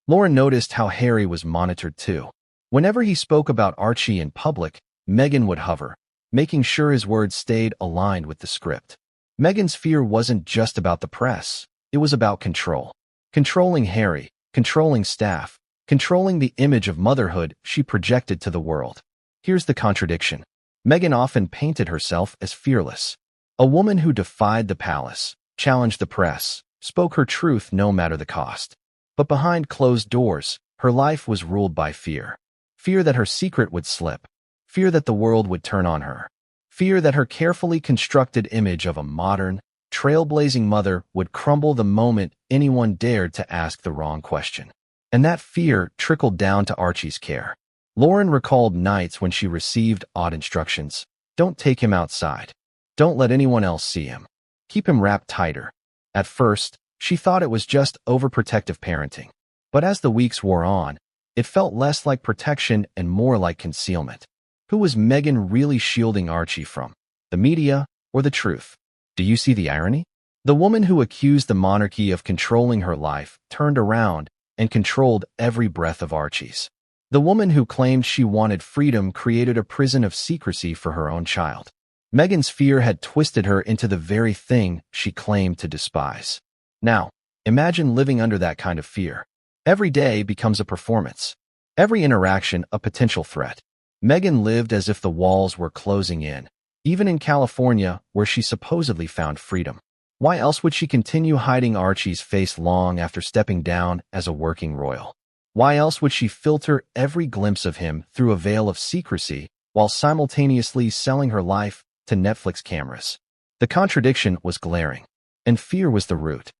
[SPEAKER 1] Lauren noticed how Harry was monitored too. Whenever he spoke about Archie in public, Meghan would hover, making sure his words stayed aligned with the script. Meghan's fear wasn't just about the press. It was about control. Controlling Harry, controlling staff, controlling the image of motherhood she projected to the world. Here's the contradiction. Meghan often painted herself as fearless. A woman who defied the palace, challenged the press, spoke her truth no matter the cost. But behind closed doors, her life was ruled by fear. Fear that her secret would slip. Fear that the world would turn on her. Fear that her carefully constructed image of a modern, trailblazing mother would crumble the moment anyone dared to ask the wrong question. And that fear trickled down to Archie's care. Lauren recalled nights when she received odd instructions. Don't take him outside. Don't let anyone else see him. Keep him wrapped tighter. At first, she thought it was just overprotective parenting. But as the weeks wore on, it felt less like protection and more like concealment. Who was Meghan really shielding Archie from? The media or the truth? Do you see the irony? The woman who accused the monarchy of controlling her life turned around and controlled every breath of Archie's. The woman who claimed she wanted freedom created a prison of secrecy for her own child. Meghan's fear had twisted her into the very thing she claimed to despise. Now, imagine living under that kind of fear. Every day becomes a performance. Every interaction a potential threat. Meghan lived as if the walls were closing in, even in California, where she supposedly found freedom. Why else would she continue hiding Archie's face long after stepping down as a working royal? Why else would she filter every glimpse of him through a veil of secrecy while simultaneously selling her life to Netflix cameras? The contradiction was glaring, and fear was the root.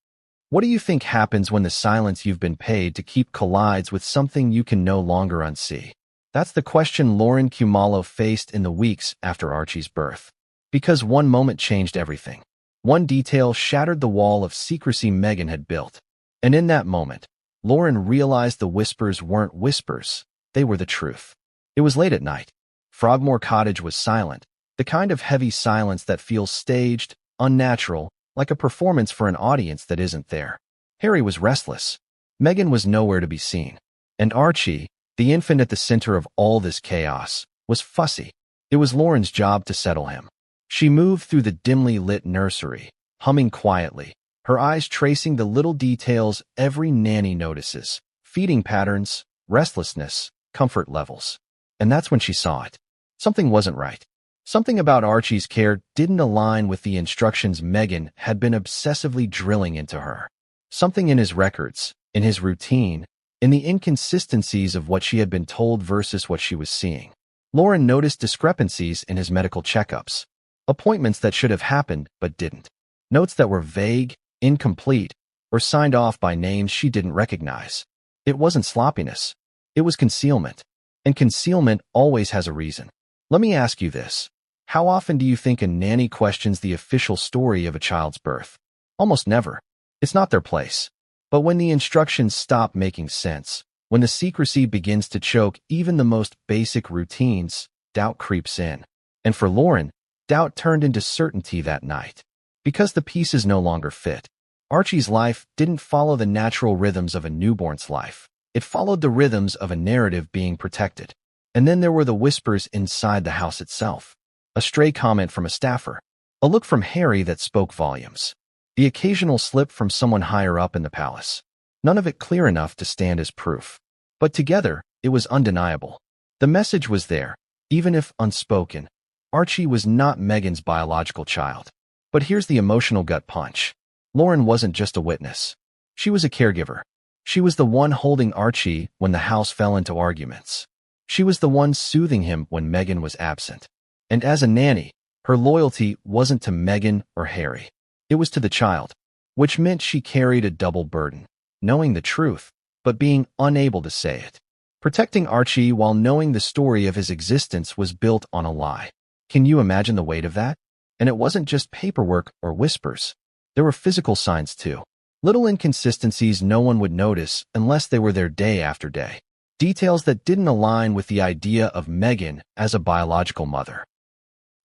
[SPEAKER 1] What do you think happens when the silence you've been paid to keep collides with something you can no longer unsee? That's the question Lauren Khumalo faced in the weeks after Archie's birth. Because one moment changed everything. One detail shattered the wall of secrecy Meghan had built. And in that moment, Lauren realized the whispers weren't whispers, they were the truth. It was late at night. Frogmore Cottage was silent, the kind of heavy silence that feels staged, unnatural, like a performance for an audience that isn't there. Harry was restless. Meghan was nowhere to be seen. And Archie, the infant at the center of all this chaos, was fussy. It was Lauren's job to settle him. She moved through the dimly lit nursery, humming quietly, her eyes tracing the little details every nanny notices: feeding patterns, restlessness, comfort levels. And that's when she saw it. Something wasn't right. Something about Archie's care didn't align with the instructions Meghan had been obsessively drilling into her. Something in his records, in his routine, in the inconsistencies of what she had been told versus what she was seeing. Lauren noticed discrepancies in his medical checkups, appointments that should have happened but didn't, notes that were vague, incomplete, or signed off by names she didn't recognize. It wasn't sloppiness. It was concealment. And concealment always has a reason. Let me ask you this. How often do you think a nanny questions the official story of a child's birth? Almost never. It's not their place. But when the instructions stop making sense, when the secrecy begins to choke even the most basic routines, doubt creeps in. And for Lauren, doubt turned into certainty that night. Because the pieces no longer fit. Archie's life didn't follow the natural rhythms of a newborn's life. It followed the rhythms of a narrative being protected. And then there were the whispers inside the house itself. A stray comment from a staffer. A look from Harry that spoke volumes. The occasional slip from someone higher up in the palace. None of it clear enough to stand as proof. But together, it was undeniable. The message was there, even if unspoken. Archie was not Meghan's biological child. But here's the emotional gut punch. Lauren wasn't just a witness. She was a caregiver. She was the one holding Archie when the house fell into arguments. She was the one soothing him when Meghan was absent. And as a nanny, her loyalty wasn't to Meghan or Harry. It was to the child, which meant she carried a double burden, knowing the truth, but being unable to say it. Protecting Archie while knowing the story of his existence was built on a lie. Can you imagine the weight of that? And it wasn't just paperwork or whispers. There were physical signs too. Little inconsistencies no one would notice unless they were there day after day. Details that didn't align with the idea of Meghan as a biological mother.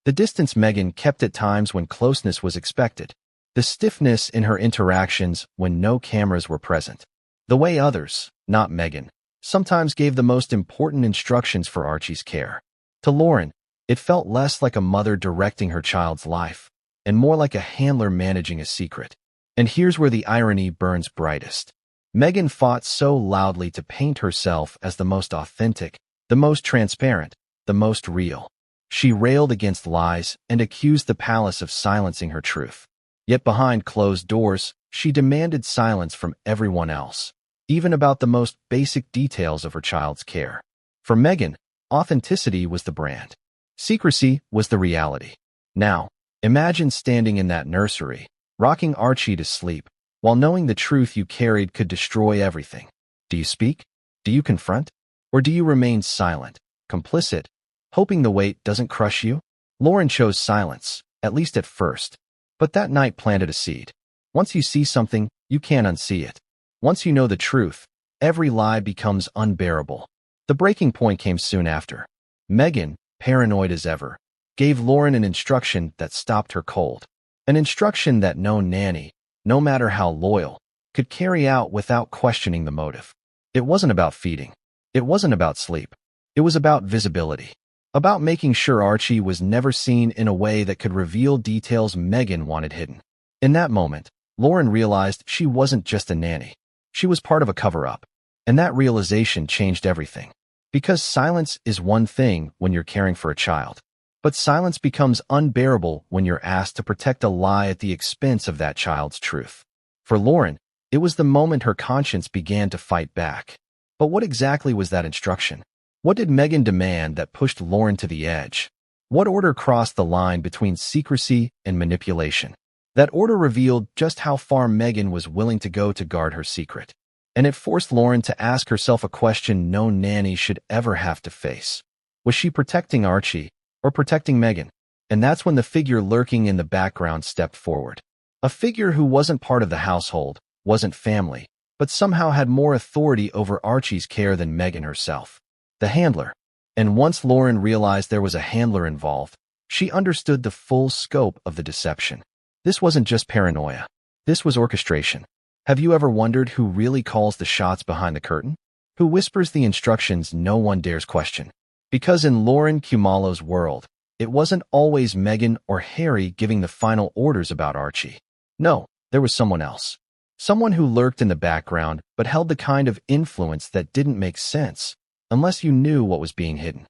[SPEAKER 1] The distance Meghan kept at times when closeness was expected. The stiffness in her interactions when no cameras were present. The way others, not Meghan, sometimes gave the most important instructions for Archie's care. To Lauren, it felt less like a mother directing her child's life, and more like a handler managing a secret. And here's where the irony burns brightest. Meghan fought so loudly to paint herself as the most authentic, the most transparent, the most real. She railed against lies and accused the palace of silencing her truth. Yet behind closed doors, she demanded silence from everyone else, even about the most basic details of her child's care. For Meghan, authenticity was the brand. Secrecy was the reality. Now, imagine standing in that nursery, rocking Archie to sleep, while knowing the truth you carried could destroy everything. Do you speak? Do you confront? Or do you remain silent, complicit, hoping the weight doesn't crush you? Lauren chose silence, at least at first. But that night planted a seed. Once you see something, you can't unsee it. Once you know the truth, every lie becomes unbearable. The breaking point came soon after. Meghan, paranoid as ever, gave Lauren an instruction that stopped her cold. An instruction that no nanny, no matter how loyal, could carry out without questioning the motive. It wasn't about feeding. It wasn't about sleep. It was about visibility. About making sure Archie was never seen in a way that could reveal details Meghan wanted hidden. In that moment, Lauren realized she wasn't just a nanny. She was part of a cover-up. And that realization changed everything. Because silence is one thing when you're caring for a child. But silence becomes unbearable when you're asked to protect a lie at the expense of that child's truth. For Lauren, it was the moment her conscience began to fight back. But what exactly was that instruction? What did Meghan demand that pushed Lauren to the edge? What order crossed the line between secrecy and manipulation? That order revealed just how far Meghan was willing to go to guard her secret. And it forced Lauren to ask herself a question no nanny should ever have to face. Was she protecting Archie or protecting Meghan? And that's when the figure lurking in the background stepped forward. A figure who wasn't part of the household, wasn't family, but somehow had more authority over Archie's care than Meghan herself. The handler. And once Lauren realized there was a handler involved, she understood the full scope of the deception. This wasn't just paranoia. This was orchestration. Have you ever wondered who really calls the shots behind the curtain? Who whispers the instructions no one dares question? Because in Lauren Kumalo's world, it wasn't always Meghan or Harry giving the final orders about Archie. No, there was someone else. Someone who lurked in the background but held the kind of influence that didn't make sense unless you knew what was being hidden.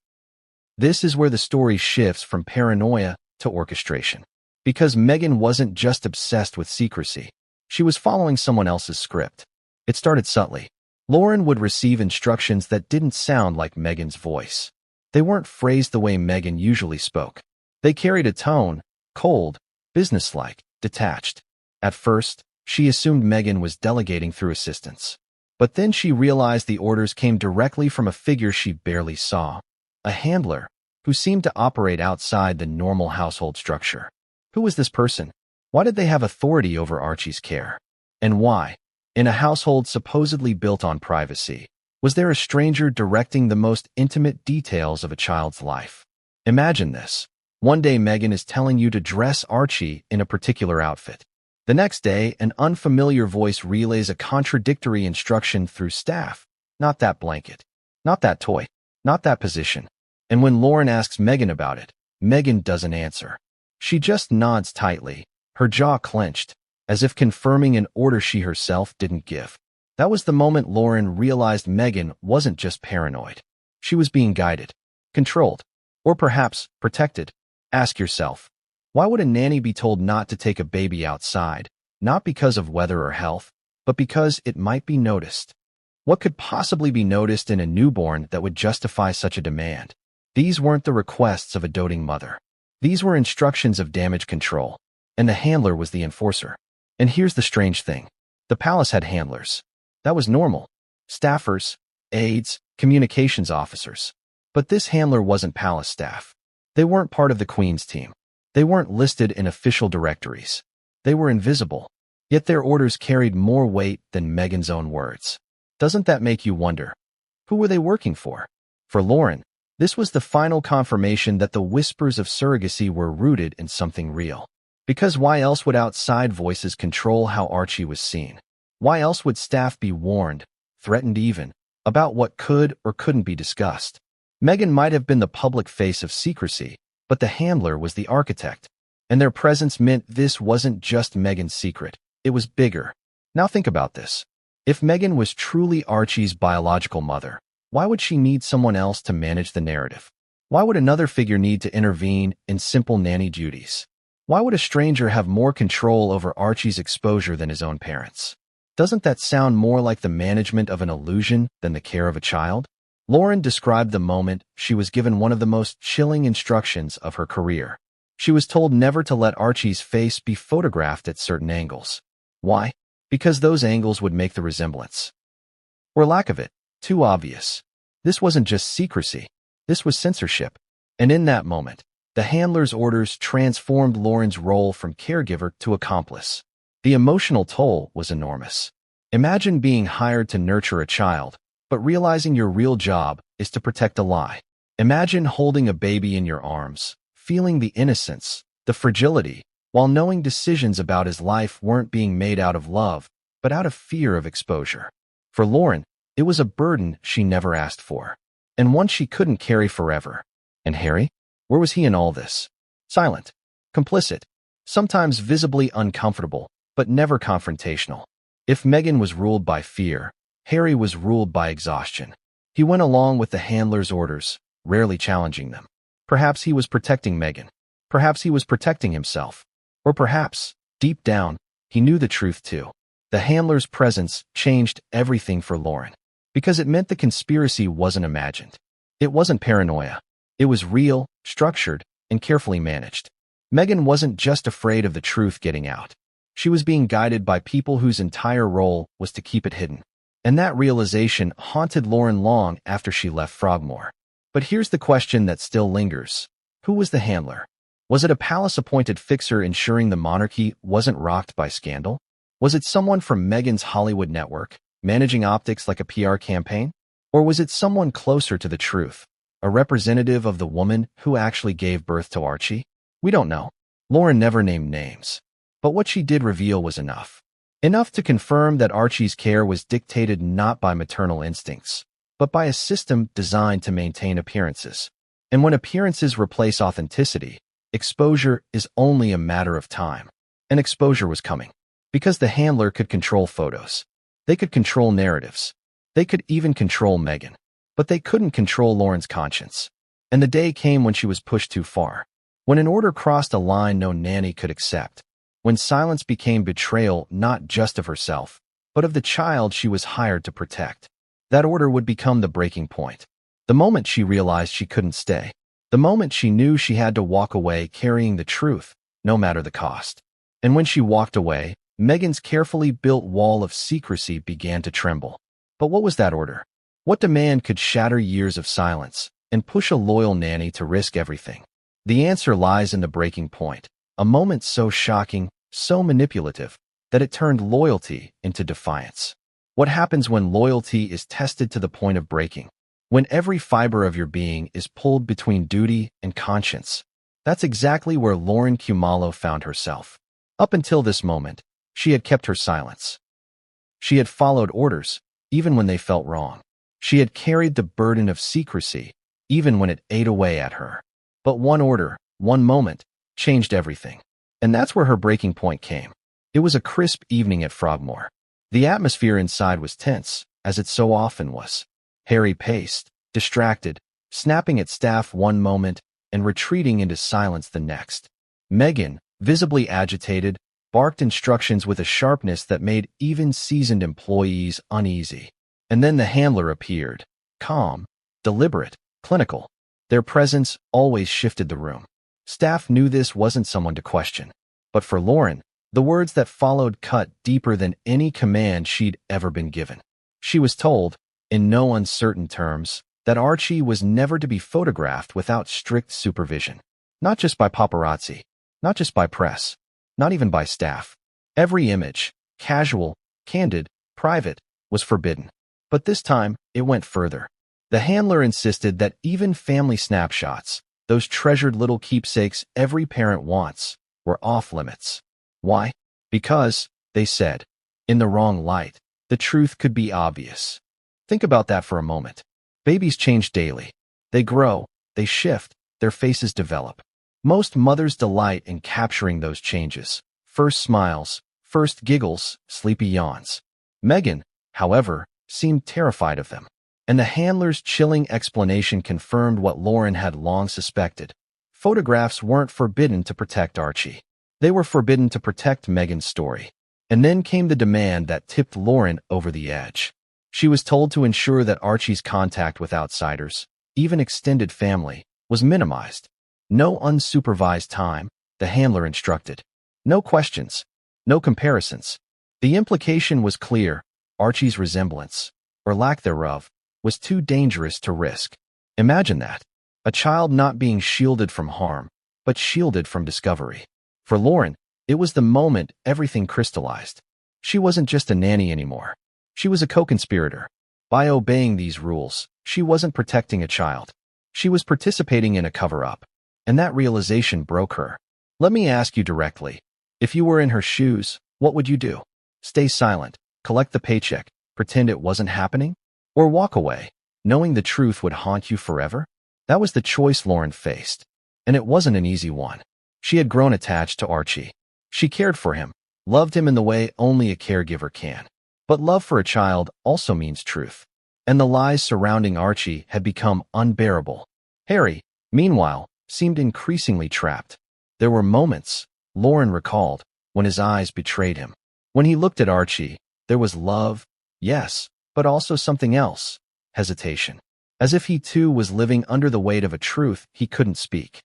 [SPEAKER 1] This is where the story shifts from paranoia to orchestration. Because Meghan wasn't just obsessed with secrecy. She was following someone else's script. It started subtly. Lauren would receive instructions that didn't sound like Meghan's voice. They weren't phrased the way Meghan usually spoke. They carried a tone, cold, businesslike, detached. At first, she assumed Meghan was delegating through assistants. But then she realized the orders came directly from a figure she barely saw. A handler, who seemed to operate outside the normal household structure. Who was this person? Why did they have authority over Archie's care? And why, in a household supposedly built on privacy, was there a stranger directing the most intimate details of a child's life? Imagine this. One day Meghan is telling you to dress Archie in a particular outfit. The next day, an unfamiliar voice relays a contradictory instruction through staff. Not that blanket. Not that toy. Not that position. And when Lauren asks Meghan about it, Meghan doesn't answer. She just nods tightly, her jaw clenched, as if confirming an order she herself didn't give. That was the moment Lauren realized Meghan wasn't just paranoid. She was being guided, controlled, or perhaps protected. Ask yourself, why would a nanny be told not to take a baby outside, not because of weather or health, but because it might be noticed? What could possibly be noticed in a newborn that would justify such a demand? These weren't the requests of a doting mother. These were instructions of damage control, and the handler was the enforcer. And here's the strange thing. The palace had handlers. That was normal. Staffers, aides, communications officers. But this handler wasn't palace staff. They weren't part of the Queen's team. They weren't listed in official directories. They were invisible. Yet their orders carried more weight than Meghan's own words. Doesn't that make you wonder? Who were they working for? For Lauren, this was the final confirmation that the whispers of surrogacy were rooted in something real. Because why else would outside voices control how Archie was seen? Why else would staff be warned, threatened even, about what could or couldn't be discussed? Meghan might have been the public face of secrecy, but the handler was the architect. And their presence meant this wasn't just Meghan's secret. It was bigger. Now think about this. If Meghan was truly Archie's biological mother, why would she need someone else to manage the narrative? Why would another figure need to intervene in simple nanny duties? Why would a stranger have more control over Archie's exposure than his own parents? Doesn't that sound more like the management of an illusion than the care of a child? Lauren described the moment she was given one of the most chilling instructions of her career. She was told never to let Archie's face be photographed at certain angles. Why? Because those angles would make the resemblance, or lack of it, too obvious. This wasn't just secrecy. This was censorship. And in that moment, the handler's orders transformed Lauren's role from caregiver to accomplice. The emotional toll was enormous. Imagine being hired to nurture a child, but realizing your real job is to protect a lie. Imagine holding a baby in your arms, feeling the innocence, the fragility, while knowing decisions about his life weren't being made out of love, but out of fear of exposure. For Lauren, it was a burden she never asked for, and one she couldn't carry forever. And Harry? Where was he in all this? Silent, complicit, sometimes visibly uncomfortable, but never confrontational. If Meghan was ruled by fear, Harry was ruled by exhaustion. He went along with the handler's orders, rarely challenging them. Perhaps he was protecting Meghan. Perhaps he was protecting himself. Or perhaps, deep down, he knew the truth too. The handler's presence changed everything for Lauren. Because it meant the conspiracy wasn't imagined. It wasn't paranoia. It was real, structured, and carefully managed. Meghan wasn't just afraid of the truth getting out. She was being guided by people whose entire role was to keep it hidden. And that realization haunted Lauren long after she left Frogmore. But here's the question that still lingers. Who was the handler? Was it a palace-appointed fixer ensuring the monarchy wasn't rocked by scandal? Was it someone from Meghan's Hollywood network, managing optics like a PR campaign? Or was it someone closer to the truth, a representative of the woman who actually gave birth to Archie? We don't know. Lauren never named names. But what she did reveal was enough. Enough to confirm that Archie's care was dictated not by maternal instincts, but by a system designed to maintain appearances. And when appearances replace authenticity, exposure is only a matter of time. And exposure was coming. Because the handler could control photos. They could control narratives. They could even control Meghan. But they couldn't control Lauren's conscience. And the day came when she was pushed too far. When an order crossed a line no nanny could accept. When silence became betrayal not just of herself, but of the child she was hired to protect. That order would become the breaking point. The moment she realized she couldn't stay. The moment she knew she had to walk away carrying the truth, no matter the cost. And when she walked away, Meghan's carefully built wall of secrecy began to tremble. But what was that order? What demand could shatter years of silence and push a loyal nanny to risk everything? The answer lies in the breaking point, a moment so shocking, so manipulative, that it turned loyalty into defiance. What happens when loyalty is tested to the point of breaking? When every fiber of your being is pulled between duty and conscience? That's exactly where Lauren Khumalo found herself. Up until this moment, she had kept her silence. She had followed orders, even when they felt wrong. She had carried the burden of secrecy, even when it ate away at her. But one order, one moment, changed everything. And that's where her breaking point came. It was a crisp evening at Frogmore. The atmosphere inside was tense, as it so often was. Harry paced, distracted, snapping at staff one moment and retreating into silence the next. Meghan, visibly agitated, barked instructions with a sharpness that made even seasoned employees uneasy. And then the handler appeared, calm, deliberate, clinical. Their presence always shifted the room. Staff knew this wasn't someone to question. But for Lauren, the words that followed cut deeper than any command she'd ever been given. She was told, in no uncertain terms, that Archie was never to be photographed without strict supervision. Not just by paparazzi, not just by press, not even by staff. Every image, casual, candid, private, was forbidden. But this time, it went further. The handler insisted that even family snapshots, those treasured little keepsakes every parent wants, were off limits. Why? Because, they said, in the wrong light, the truth could be obvious. Think about that for a moment. Babies change daily. They grow, they shift, their faces develop. Most mothers delight in capturing those changes. First smiles, first giggles, sleepy yawns. Meghan, however, seemed terrified of them. And the handler's chilling explanation confirmed what Lauren had long suspected. Photographs weren't forbidden to protect Archie. They were forbidden to protect Meghan's story. And then came the demand that tipped Lauren over the edge. She was told to ensure that Archie's contact with outsiders, even extended family, was minimized. No unsupervised time, the handler instructed. No questions. No comparisons. The implication was clear. Archie's resemblance, or lack thereof, was too dangerous to risk. Imagine that. A child not being shielded from harm, but shielded from discovery. For Lauren, it was the moment everything crystallized. She wasn't just a nanny anymore. She was a co-conspirator. By obeying these rules, she wasn't protecting a child. She was participating in a cover-up. And that realization broke her. Let me ask you directly. If you were in her shoes, what would you do? Stay silent, collect the paycheck, pretend it wasn't happening? Or walk away, knowing the truth would haunt you forever? That was the choice Lauren faced. And it wasn't an easy one. She had grown attached to Archie. She cared for him, loved him in the way only a caregiver can. But love for a child also means truth. And the lies surrounding Archie had become unbearable. Harry, meanwhile, seemed increasingly trapped. There were moments, Lauren recalled, when his eyes betrayed him. When he looked at Archie, there was love, yes, but also something else, hesitation. As if he too was living under the weight of a truth he couldn't speak.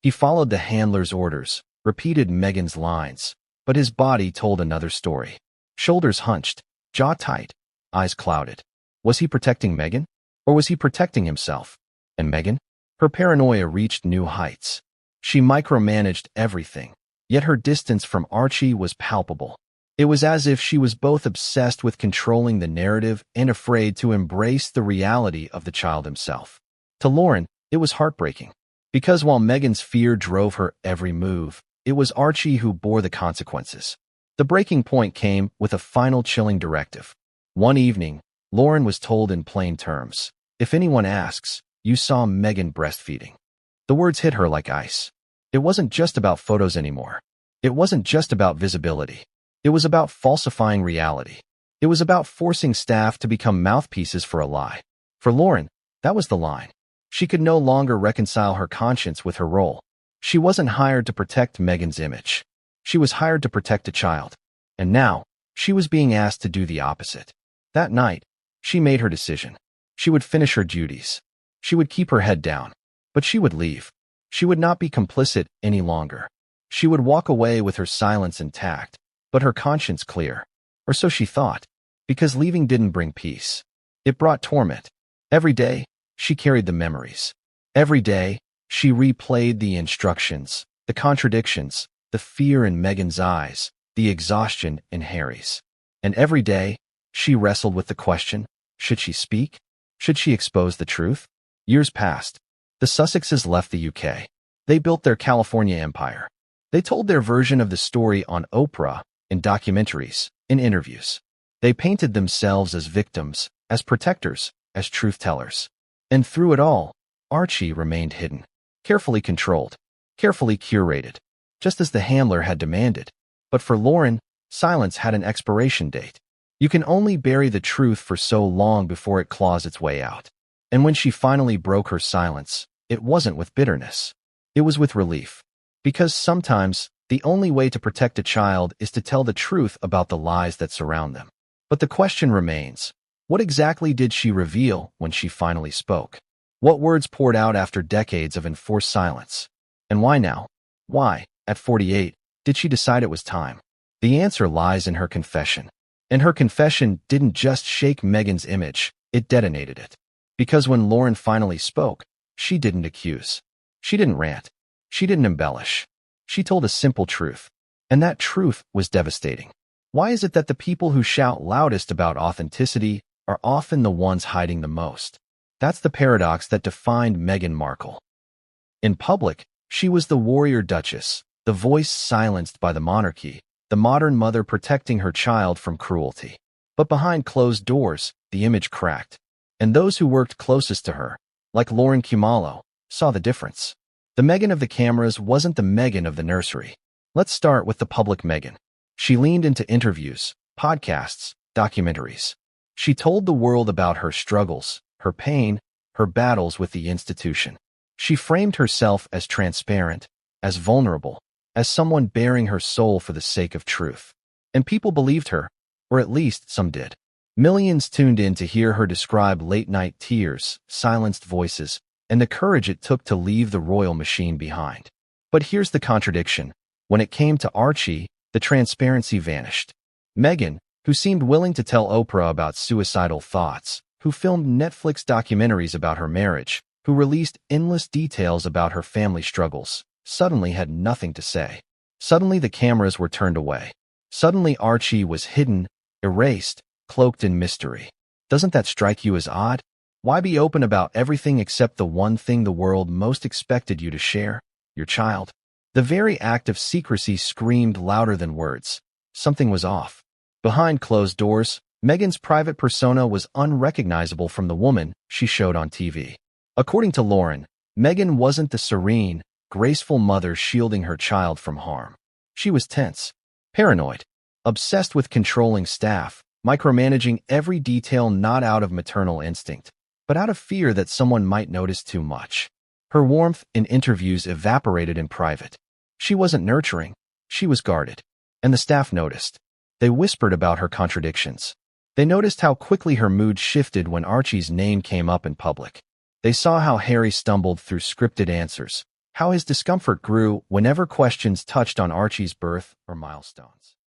[SPEAKER 1] He followed the handler's orders, repeated Meghan's lines, but his body told another story. Shoulders hunched, jaw tight, eyes clouded. Was he protecting Meghan? Or was he protecting himself? And Meghan? Her paranoia reached new heights. She micromanaged everything, yet her distance from Archie was palpable. It was as if she was both obsessed with controlling the narrative and afraid to embrace the reality of the child himself. To Lauren, it was heartbreaking. Because while Meghan's fear drove her every move, it was Archie who bore the consequences. The breaking point came with a final chilling directive. One evening, Lauren was told in plain terms, "If anyone asks, you saw Meghan breastfeeding." The words hit her like ice. It wasn't just about photos anymore. It wasn't just about visibility. It was about falsifying reality. It was about forcing staff to become mouthpieces for a lie. For Lauren, that was the line. She could no longer reconcile her conscience with her role. She wasn't hired to protect Meghan's image. She was hired to protect a child. And now, she was being asked to do the opposite. That night, she made her decision. She would finish her duties. She would keep her head down. But she would leave. She would not be complicit any longer. She would walk away with her silence intact, but her conscience clear. Or so she thought. Because leaving didn't bring peace. It brought torment. Every day, she carried the memories. Every day, she replayed the instructions, the contradictions, the fear in Meghan's eyes, the exhaustion in Harry's. And every day, she wrestled with the question, should she speak? Should she expose the truth? Years passed. The Sussexes left the UK. They built their California empire. They told their version of the story on Oprah, in documentaries, in interviews. They painted themselves as victims, as protectors, as truth-tellers. And through it all, Archie remained hidden, carefully controlled, carefully curated, just as the handler had demanded. But for Lauren, silence had an expiration date. You can only bury the truth for so long before it claws its way out. And when she finally broke her silence, it wasn't with bitterness. It was with relief. Because sometimes, the only way to protect a child is to tell the truth about the lies that surround them. But the question remains, what exactly did she reveal when she finally spoke? What words poured out after decades of enforced silence? And why now? Why, at 48, did she decide it was time? The answer lies in her confession. And her confession didn't just shake Meghan's image, it detonated it. Because when Lauren finally spoke, she didn't accuse. She didn't rant. She didn't embellish. She told a simple truth. And that truth was devastating. Why is it that the people who shout loudest about authenticity are often the ones hiding the most? That's the paradox that defined Meghan Markle. In public, she was the warrior duchess, the voice silenced by the monarchy, the modern mother protecting her child from cruelty. But behind closed doors, the image cracked. And those who worked closest to her, like Lauren Kumalo, saw the difference. The Meghan of the cameras wasn't the Meghan of the nursery. Let's start with the public Meghan. She leaned into interviews, podcasts, documentaries. She told the world about her struggles, her pain, her battles with the institution. She framed herself as transparent, as vulnerable, as someone bearing her soul for the sake of truth. And people believed her, or at least some did. Millions tuned in to hear her describe late-night tears, silenced voices, and the courage it took to leave the royal machine behind. But here's the contradiction. When it came to Archie, the transparency vanished. Meghan, who seemed willing to tell Oprah about suicidal thoughts, who filmed Netflix documentaries about her marriage, who released endless details about her family struggles, suddenly had nothing to say. Suddenly the cameras were turned away. Suddenly Archie was hidden, erased, cloaked in mystery. Doesn't that strike you as odd? Why be open about everything except the one thing the world most expected you to share? Your child. The very act of secrecy screamed louder than words. Something was off. Behind closed doors, Meghan's private persona was unrecognizable from the woman she showed on TV. According to Lauren, Meghan wasn't the serene, graceful mother shielding her child from harm. She was tense, paranoid, obsessed with controlling staff, micromanaging every detail not out of maternal instinct, but out of fear that someone might notice too much. Her warmth in interviews evaporated in private. She wasn't nurturing, she was guarded. And the staff noticed. They whispered about her contradictions. They noticed how quickly her mood shifted when Archie's name came up in public. They saw how Harry stumbled through scripted answers, how his discomfort grew whenever questions touched on Archie's birth or milestones.